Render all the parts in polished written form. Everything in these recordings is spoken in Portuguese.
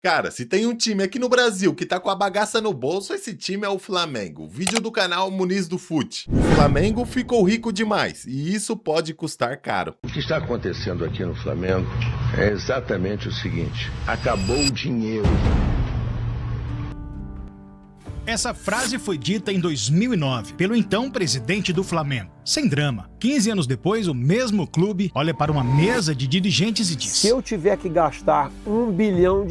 Cara, se tem um time aqui no Brasil que tá com a bagaça no bolso, esse time é o Flamengo. Vídeo do canal Muniz do Fute. O Flamengo ficou rico demais e isso pode custar caro. O que está acontecendo aqui no Flamengo é exatamente o seguinte: acabou o dinheiro. Essa frase foi dita em 2009 pelo então presidente do Flamengo. Sem drama. 15 anos depois, o mesmo clube olha para uma mesa de dirigentes e diz: se eu tiver que gastar R$1 bilhão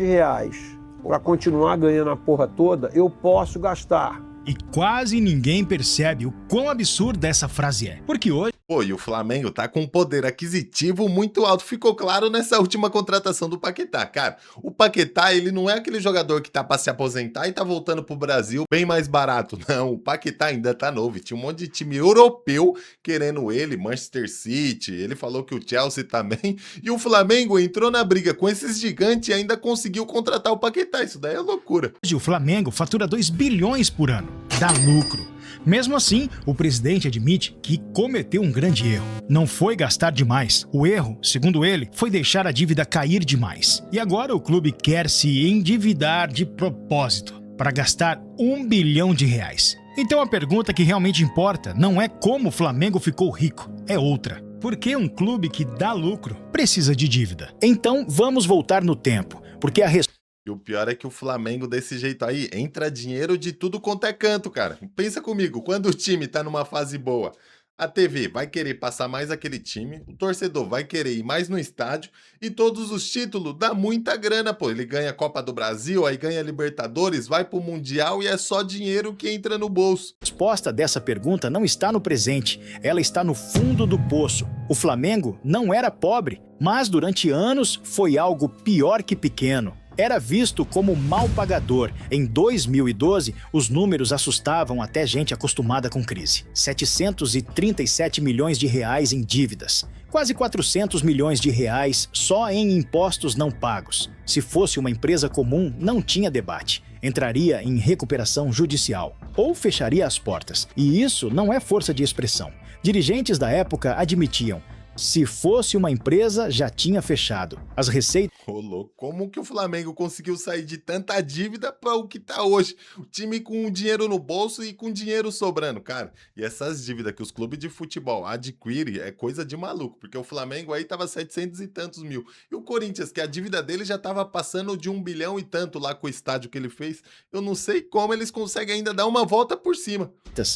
para continuar ganhando a porra toda, eu posso gastar. E quase ninguém percebe o quão absurda essa frase é. Porque hoje... Pô, e o Flamengo tá com um poder aquisitivo muito alto. Ficou claro nessa última contratação do Paquetá. Cara, o Paquetá, ele não é aquele jogador que tá pra se aposentar e tá voltando pro Brasil bem mais barato. Não, o Paquetá ainda tá novo. Tinha um monte de time europeu querendo ele, Manchester City. Ele falou que o Chelsea também. E o Flamengo entrou na briga com esses gigantes e ainda conseguiu contratar o Paquetá. Isso daí é loucura. Hoje o Flamengo fatura 2 bilhões por ano. Dá lucro. Mesmo assim, o presidente admite que cometeu um grande erro. Não foi gastar demais. O erro, segundo ele, foi deixar a dívida cair demais. E agora o clube quer se endividar de propósito para gastar R$1 bilhão. Então a pergunta que realmente importa não é como o Flamengo ficou rico, é outra. Por que um clube que dá lucro precisa de dívida? Então vamos voltar no tempo, porque a resposta... E o pior é que o Flamengo, desse jeito aí, entra dinheiro de tudo quanto é canto, cara. Pensa comigo, quando o time tá numa fase boa, a TV vai querer passar mais aquele time, o torcedor vai querer ir mais no estádio e todos os títulos dá muita grana, pô. Ele ganha a Copa do Brasil, aí ganha a Libertadores, vai pro Mundial e é só dinheiro que entra no bolso. A resposta dessa pergunta não está no presente, ela está no fundo do poço. O Flamengo não era pobre, mas durante anos foi algo pior que pequeno. Era visto como mal pagador. Em 2012, os números assustavam até gente acostumada com crise. 737 milhões de reais em dívidas. Quase 400 milhões de reais só em impostos não pagos. Se fosse uma empresa comum, não tinha debate. Entraria em recuperação judicial ou fecharia as portas. E isso não é força de expressão. Dirigentes da época admitiam: se fosse uma empresa, já tinha fechado. As receitas... Ô, louco, como que o Flamengo conseguiu sair de tanta dívida para o que tá hoje? O time com dinheiro no bolso e com dinheiro sobrando, cara. E essas dívidas que os clubes de futebol adquirem é coisa de maluco, porque o Flamengo aí tava 700 e tantos mil. E o Corinthians, que a dívida dele já tava passando de 1 bilhão e tanto lá com o estádio que ele fez. Eu não sei como eles conseguem ainda dar uma volta por cima.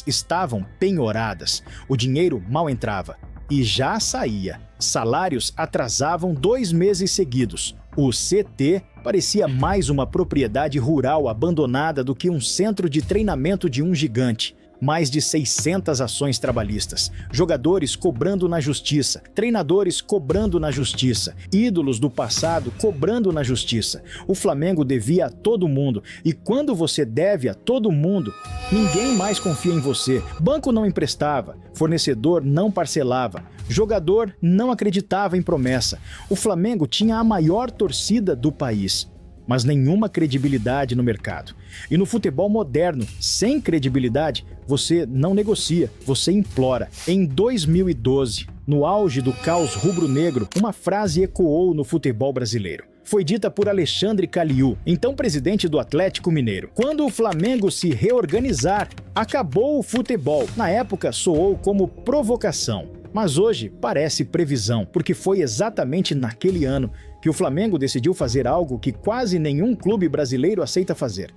Estavam penhoradas. O dinheiro mal entrava. E já saía. Salários atrasavam 2 meses seguidos. O CT parecia mais uma propriedade rural abandonada do que um centro de treinamento de um gigante. Mais de 600 ações trabalhistas, jogadores cobrando na justiça, treinadores cobrando na justiça, ídolos do passado cobrando na justiça. O Flamengo devia a todo mundo, e quando você deve a todo mundo, ninguém mais confia em você. Banco não emprestava, fornecedor não parcelava, jogador não acreditava em promessa. O Flamengo tinha a maior torcida do país, mas nenhuma credibilidade no mercado. E no futebol moderno, sem credibilidade, você não negocia, você implora. Em 2012, no auge do caos rubro-negro, uma frase ecoou no futebol brasileiro. Foi dita por Alexandre Caliú, então presidente do Atlético Mineiro. Quando o Flamengo se reorganizar, acabou o futebol. Na época, soou como provocação. Mas hoje parece previsão, porque foi exatamente naquele ano que o Flamengo decidiu fazer algo que quase nenhum clube brasileiro aceita fazer.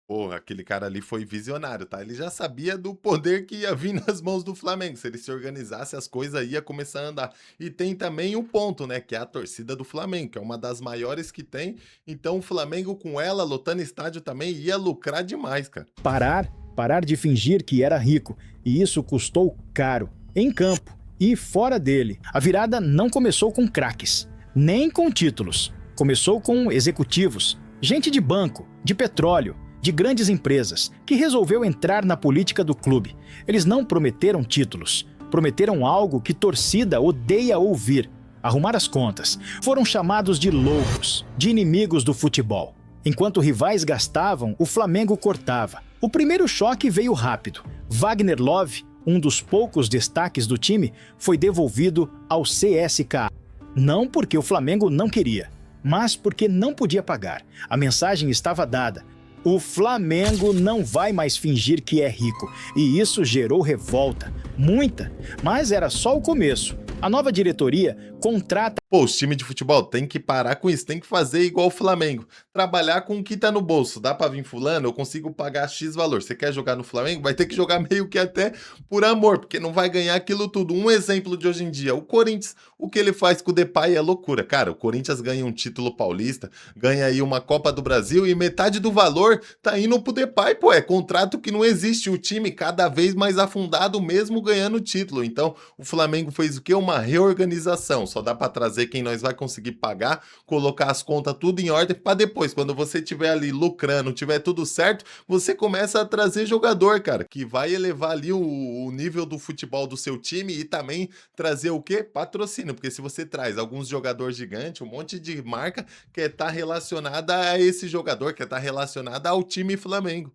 Porra, aquele cara ali foi visionário, tá? Ele já sabia do poder que ia vir nas mãos do Flamengo. Se ele se organizasse, as coisas iam começar a andar. E tem também um ponto, né? Que é a torcida do Flamengo, que é uma das maiores que tem. Então o Flamengo com ela, lotando estádio também, ia lucrar demais, cara. Parar de fingir que era rico. E isso custou caro. Em campo e fora dele. A virada não começou com craques, nem com títulos. Começou com executivos, gente de banco, de petróleo, de grandes empresas, que resolveu entrar na política do clube. Eles não prometeram títulos, prometeram algo que torcida odeia ouvir: arrumar as contas. Foram chamados de loucos, de inimigos do futebol. Enquanto rivais gastavam, o Flamengo cortava. O primeiro choque veio rápido. Wagner Love, um dos poucos destaques do time, foi devolvido ao CSKA. Não porque o Flamengo não queria, mas porque não podia pagar. A mensagem estava dada. O Flamengo não vai mais fingir que é rico, e isso gerou revolta, muita, mas era só o começo. A nova diretoria contrata... Pô, os times de futebol tem que parar com isso, tem que fazer igual o Flamengo. Trabalhar com o que tá no bolso. Dá pra vir fulano, eu consigo pagar X valor. Você quer jogar no Flamengo? Vai ter que jogar meio que até por amor, porque não vai ganhar aquilo tudo. Um exemplo de hoje em dia, o Corinthians, o que ele faz com o Depay é loucura. Cara, o Corinthians ganha um título paulista, ganha aí uma Copa do Brasil e metade do valor tá indo pro Depay, pô. É contrato que não existe. O time cada vez mais afundado mesmo ganhando o título. Então, o Flamengo fez o quê? Uma reorganização. Só dá pra trazer quem nós vai conseguir pagar, colocar as contas tudo em ordem para depois, quando você tiver ali lucrando, tiver tudo certo, você começa a trazer jogador, cara, que vai elevar ali o nível do futebol do seu time e também trazer o quê? Patrocínio, porque se você traz alguns jogadores gigantes, um monte de marca que tá relacionada a esse jogador, que tá relacionada ao time Flamengo.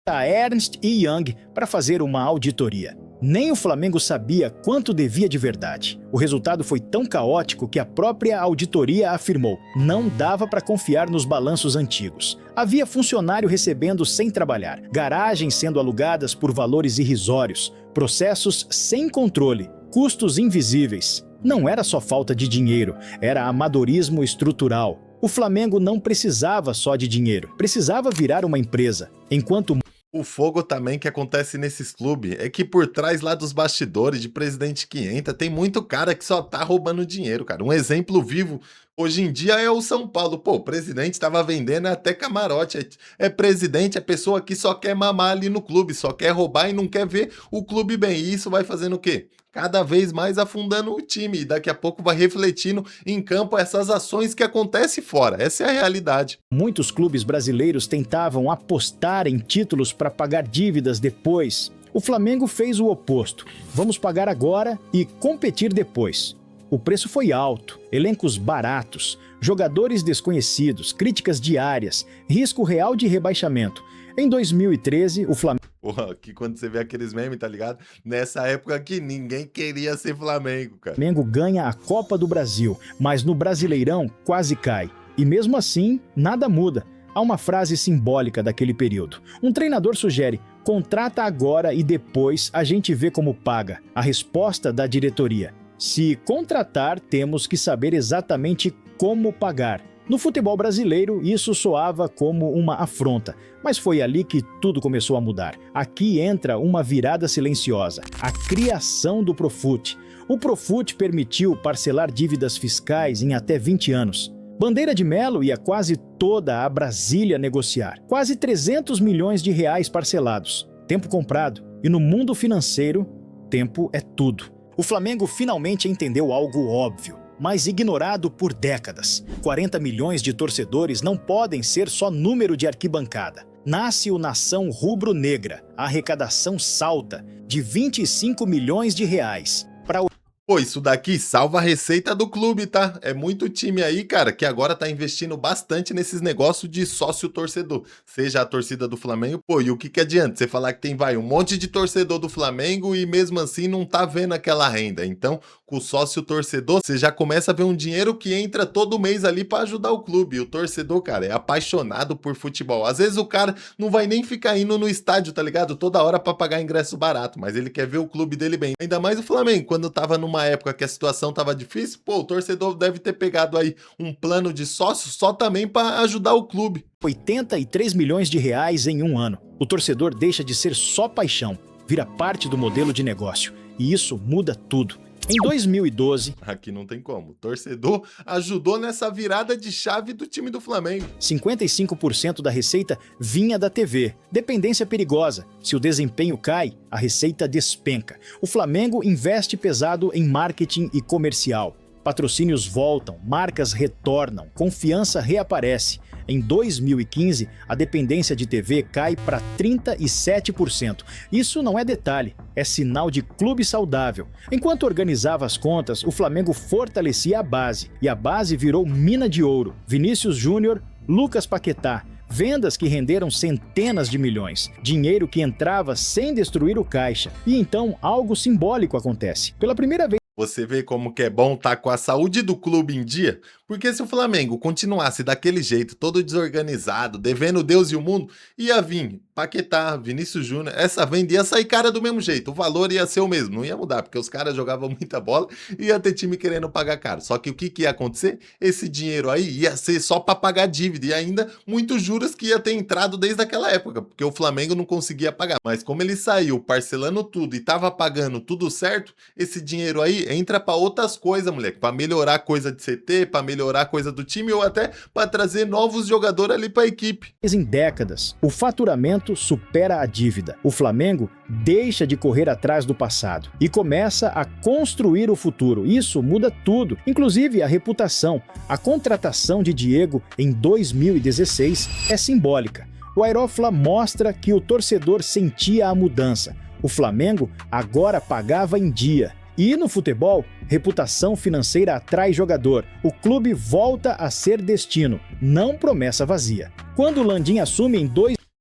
A Ernst Young para fazer uma auditoria. Nem o Flamengo sabia quanto devia de verdade. O resultado foi tão caótico que a própria auditoria afirmou: não dava para confiar nos balanços antigos. Havia funcionário recebendo sem trabalhar, garagens sendo alugadas por valores irrisórios, processos sem controle, custos invisíveis. Não era só falta de dinheiro, era amadorismo estrutural. O Flamengo não precisava só de dinheiro, precisava virar uma empresa. Enquanto o fogo também que acontece nesses clubes é que por trás lá dos bastidores de presidente que entra, tem muito cara que só tá roubando dinheiro, cara. Um exemplo vivo hoje em dia é o São Paulo. Pô, o presidente tava vendendo até camarote. É presidente, é pessoa que só quer mamar ali no clube, só quer roubar e não quer ver o clube bem. E isso vai fazendo o quê? Cada vez mais afundando o time. E daqui a pouco vai refletindo em campo essas ações que acontecem fora. Essa é a realidade. Muitos clubes brasileiros tentavam apostar em títulos para pagar dívidas depois. O Flamengo fez o oposto. Vamos pagar agora e competir depois. O preço foi alto, elencos baratos, jogadores desconhecidos, críticas diárias, risco real de rebaixamento. Em 2013, o Flamengo... Porra, que quando você vê aqueles memes, tá ligado? Nessa época que ninguém queria ser Flamengo, cara. O Flamengo ganha a Copa do Brasil, mas no Brasileirão quase cai. E mesmo assim, nada muda. Há uma frase simbólica daquele período. Um treinador sugere: contrata agora e depois a gente vê como paga. A resposta da diretoria: se contratar, temos que saber exatamente como pagar. No futebol brasileiro, isso soava como uma afronta, mas foi ali que tudo começou a mudar. Aqui entra uma virada silenciosa: a criação do Profut. O Profut permitiu parcelar dívidas fiscais em até 20 anos. Bandeira de Melo ia quase toda a Brasília negociar. Quase 300 milhões de reais parcelados. Tempo comprado. E no mundo financeiro, tempo é tudo. O Flamengo finalmente entendeu algo óbvio, mas ignorado por décadas. 40 milhões de torcedores não podem ser só número de arquibancada. Nasce o Nação Rubro-Negra. A arrecadação salta de 25 milhões de reais para o... Pô, isso daqui salva a receita do clube, tá? É muito time aí, cara, que agora tá investindo bastante nesses negócios de sócio-torcedor. Seja a torcida do Flamengo, pô, e o que adianta você falar que tem, um monte de torcedor do Flamengo e mesmo assim não tá vendo aquela renda. Então, com o sócio-torcedor, você já começa a ver um dinheiro que entra todo mês ali pra ajudar o clube. E o torcedor, cara, é apaixonado por futebol. Às vezes o cara não vai nem ficar indo no estádio, tá ligado? Toda hora pra pagar ingresso barato, mas ele quer ver o clube dele bem. Ainda mais o Flamengo, quando tava numa época que a situação tava difícil, pô, o torcedor deve ter pegado aí um plano de sócio só também para ajudar o clube. 83 milhões de reais em um ano. O torcedor deixa de ser só paixão, vira parte do modelo de negócio. E isso muda tudo. Em 2012... Aqui não tem como. O torcedor ajudou nessa virada de chave do time do Flamengo. 55% da receita vinha da TV. Dependência perigosa. Se o desempenho cai, a receita despenca. O Flamengo investe pesado em marketing e comercial. Patrocínios voltam, marcas retornam, confiança reaparece. Em 2015, a dependência de TV cai para 37%. Isso não é detalhe, é sinal de clube saudável. Enquanto organizava as contas, o Flamengo fortalecia a base. E a base virou mina de ouro. Vinícius Júnior, Lucas Paquetá. Vendas que renderam centenas de milhões. Dinheiro que entrava sem destruir o caixa. E então algo simbólico acontece. Pela primeira vez... Você vê como que é bom estar com a saúde do clube em dia? Porque se o Flamengo continuasse daquele jeito, todo desorganizado, devendo Deus e o mundo, ia vir Paquetá, Vinícius Júnior, essa venda ia sair cara do mesmo jeito, o valor ia ser o mesmo, não ia mudar, porque os caras jogavam muita bola e ia ter time querendo pagar caro. Só que o que ia acontecer? Esse dinheiro aí ia ser só para pagar dívida e ainda muitos juros que ia ter entrado desde aquela época, porque o Flamengo não conseguia pagar. Mas como ele saiu parcelando tudo e tava pagando tudo certo, esse dinheiro aí entra para outras coisas, moleque, para melhorar a coisa de CT, para melhorar a coisa do time ou até para trazer novos jogadores ali para a equipe. Em décadas, o faturamento supera a dívida. O Flamengo deixa de correr atrás do passado e começa a construir o futuro. Isso muda tudo, inclusive a reputação. A contratação de Diego em 2016 é simbólica. O Aerofla mostra que o torcedor sentia a mudança. O Flamengo agora pagava em dia. E no futebol, reputação financeira atrai jogador. O clube volta a ser destino, não promessa vazia. Quando o Landim assume em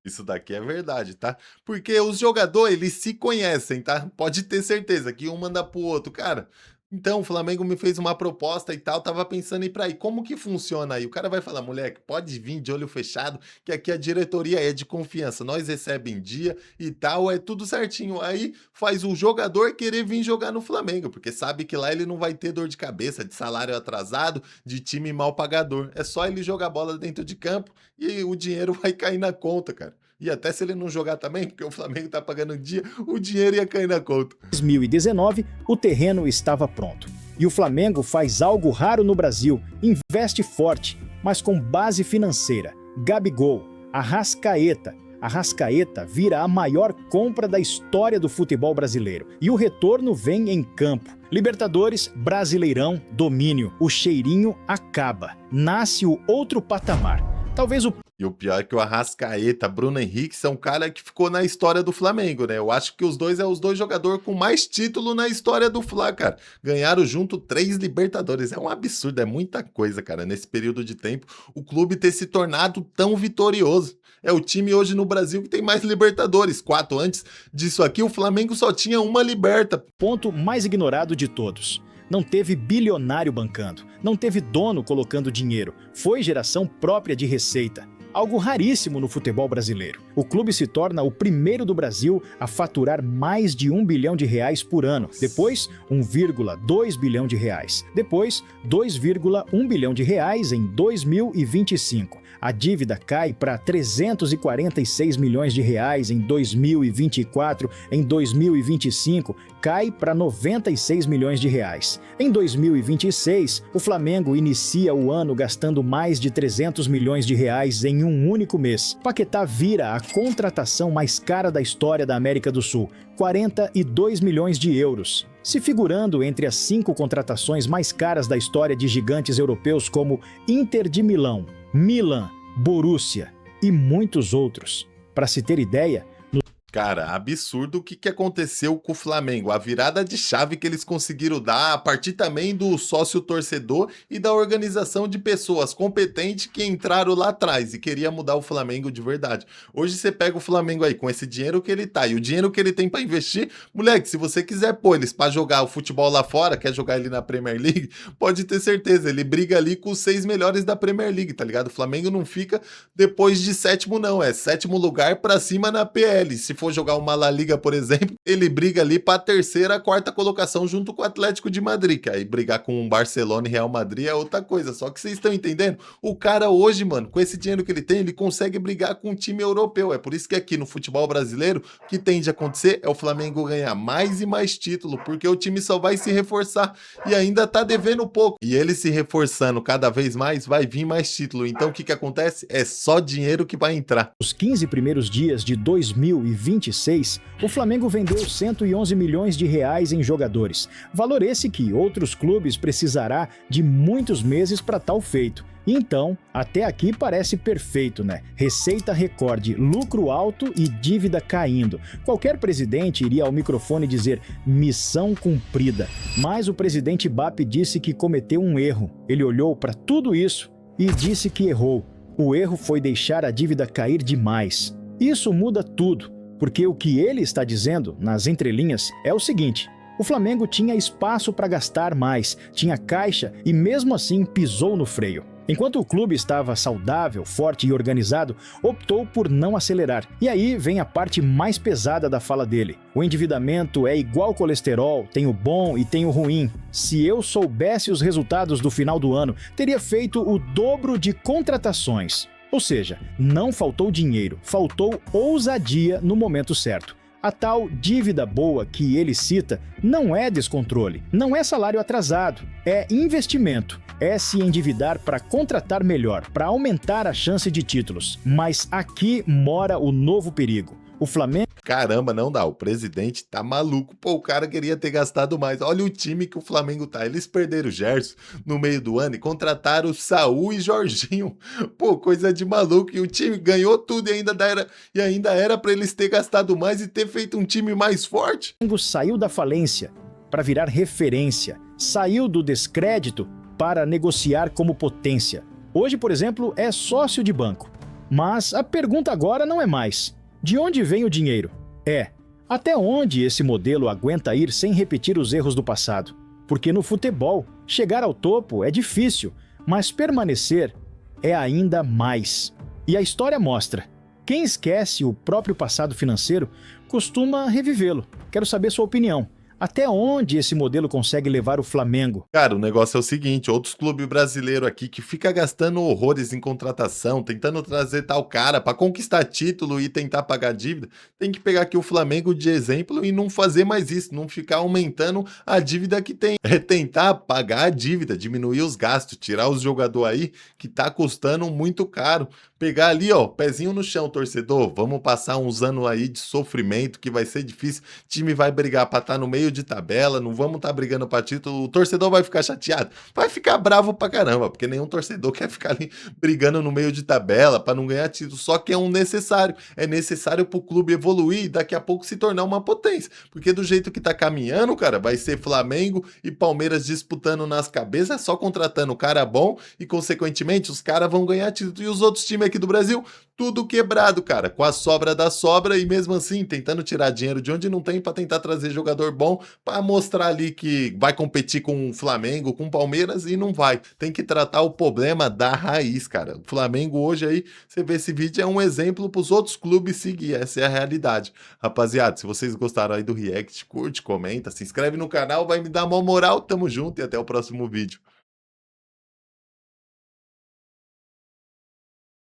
Isso daqui é verdade, tá? Porque os jogadores, eles se conhecem, tá? Pode ter certeza que um manda pro outro. Cara, então o Flamengo me fez uma proposta e tal, tava pensando em ir pra aí. Como que funciona aí? O cara vai falar, moleque, pode vir de olho fechado, que aqui a diretoria é de confiança. Nós recebemos em dia e tal, é tudo certinho. Aí faz o jogador querer vir jogar no Flamengo, porque sabe que lá ele não vai ter dor de cabeça, de salário atrasado, de time mal pagador. É só ele jogar bola dentro de campo e o dinheiro vai cair na conta, cara. E até se ele não jogar também, porque o Flamengo tá pagando um dia, o dinheiro ia cair na conta. 2019, o terreno estava pronto. E o Flamengo faz algo raro no Brasil, investe forte, mas com base financeira. Gabigol, Arrascaeta. Arrascaeta vira a maior compra da história do futebol brasileiro. E o retorno vem em campo. Libertadores, Brasileirão, domínio. O cheirinho acaba. Nasce o outro patamar. Talvez o E o pior é que o Arrascaeta, Bruno Henrique são um cara que ficou na história do Flamengo, né? Eu acho que os dois jogadores com mais título na história do Fla, cara. Ganharam junto 3 Libertadores. É um absurdo, é muita coisa, cara. Nesse período de tempo, o clube ter se tornado tão vitorioso. É o time hoje no Brasil que tem mais Libertadores. 4 antes disso aqui, o Flamengo só tinha uma Liberta. Ponto mais ignorado de todos. Não teve bilionário bancando, não teve dono colocando dinheiro. Foi geração própria de receita. Algo raríssimo no futebol brasileiro. O clube se torna o primeiro do Brasil a faturar mais de R$1 bilhão por ano. Depois, R$1,2 bilhão. Depois, R$2,1 bilhão em 2025. A dívida cai para R$346 milhões em 2024. Em 2025, cai para R$96 milhões. Em 2026, o Flamengo inicia o ano gastando mais de R$300 milhões em um único mês. Paquetá vira a contratação mais cara da história da América do Sul, 42 milhões de euros. Se figurando entre as 5 contratações mais caras da história de gigantes europeus como Inter de Milão, Milan, Borussia e muitos outros. Para se ter ideia, Cara, absurdo o que aconteceu com o Flamengo. A virada de chave que eles conseguiram dar a partir também do sócio torcedor e da organização de pessoas competentes que entraram lá atrás e queria mudar o Flamengo de verdade. Hoje você pega o Flamengo aí com esse dinheiro que ele tá e o dinheiro que ele tem pra investir, moleque, se você quiser pôr eles pra jogar o futebol lá fora, quer jogar ele na Premier League, pode ter certeza, ele briga ali com os 6 melhores da Premier League, tá ligado? O Flamengo não fica depois de 7º não, é 7º lugar pra cima na PL. Se for jogar uma La Liga, por exemplo, ele briga ali pra 3ª, 4ª colocação junto com o Atlético de Madrid, que aí brigar com o Barcelona e Real Madrid é outra coisa, só que vocês estão entendendo? O cara hoje, mano, com esse dinheiro que ele tem, ele consegue brigar com um time europeu, é por isso que aqui no futebol brasileiro, o que tende a acontecer é o Flamengo ganhar mais e mais título, porque o time só vai se reforçar e ainda tá devendo pouco, e ele se reforçando cada vez mais, vai vir mais título, então o que acontece? É só dinheiro que vai entrar. Nos 15 primeiros dias de 2026, o Flamengo vendeu 111 milhões de reais em jogadores. Valor esse que outros clubes precisará de muitos meses para tal feito. Então, até aqui parece perfeito, né? Receita recorde, lucro alto e dívida caindo. Qualquer presidente iria ao microfone dizer missão cumprida. Mas o presidente BAP disse que cometeu um erro. Ele olhou para tudo isso e disse que errou. O erro foi deixar a dívida cair demais. Isso muda tudo. Porque o que ele está dizendo, nas entrelinhas, é o seguinte: O Flamengo tinha espaço para gastar mais, tinha caixa e mesmo assim pisou no freio. Enquanto o clube estava saudável, forte e organizado, optou por não acelerar. E aí vem a parte mais pesada da fala dele. O endividamento é igual colesterol, tem o bom e tem o ruim. Se eu soubesse os resultados do final do ano, teria feito o dobro de contratações. Ou seja, não faltou dinheiro, faltou ousadia no momento certo. A tal dívida boa que ele cita não é descontrole, não é salário atrasado, é investimento. É se endividar para contratar melhor, para aumentar a chance de títulos. Mas aqui mora o novo perigo. O Flamengo... Caramba, não dá. O presidente tá maluco. Pô, o cara queria ter gastado mais. Olha o time que o Flamengo tá. Eles perderam o Gerson no meio do ano e contrataram o Saul e Jorginho. Pô, coisa de maluco. E o time ganhou tudo e ainda era pra eles ter gastado mais e ter feito um time mais forte. O Flamengo saiu da falência para virar referência. Saiu do descrédito para negociar como potência. Hoje, por exemplo, é sócio de banco. Mas a pergunta agora não é mais: de onde vem o dinheiro? É, até onde esse modelo aguenta ir sem repetir os erros do passado? Porque no futebol, chegar ao topo é difícil, mas permanecer é ainda mais. E a história mostra: quem esquece o próprio passado financeiro costuma revivê-lo. Quero saber sua opinião. Até onde esse modelo consegue levar o Flamengo? Cara, o negócio é o seguinte, outros clubes brasileiros aqui que fica gastando horrores em contratação, tentando trazer tal cara pra conquistar título e tentar pagar dívida, tem que pegar aqui o Flamengo de exemplo e não fazer mais isso, não ficar aumentando a dívida que tem. É tentar pagar a dívida, diminuir os gastos, tirar os jogadores aí que tá custando muito caro. Pegar ali, ó, pezinho no chão, torcedor, vamos passar uns anos aí de sofrimento que vai ser difícil, o time vai brigar pra estar no meio de tabela, não vamos estar brigando pra título, o torcedor vai ficar chateado, vai ficar bravo pra caramba, porque nenhum torcedor quer ficar ali brigando no meio de tabela pra não ganhar título, só que é necessário pro clube evoluir e daqui a pouco se tornar uma potência, porque do jeito que tá caminhando, cara, vai ser Flamengo e Palmeiras disputando nas cabeças, só contratando cara bom e consequentemente os caras vão ganhar título e os outros times aqui do Brasil, tudo quebrado, cara, com a sobra da sobra e mesmo assim tentando tirar dinheiro de onde não tem pra tentar trazer jogador bom pra mostrar ali que vai competir com o Flamengo, com o Palmeiras e não vai. Tem que tratar o problema da raiz, cara. O Flamengo hoje aí, você vê esse vídeo, é um exemplo pros outros clubes seguir, essa é a realidade. Rapaziada, se vocês gostaram aí do react, curte, comenta, se inscreve no canal, vai me dar uma moral, tamo junto e até o próximo vídeo.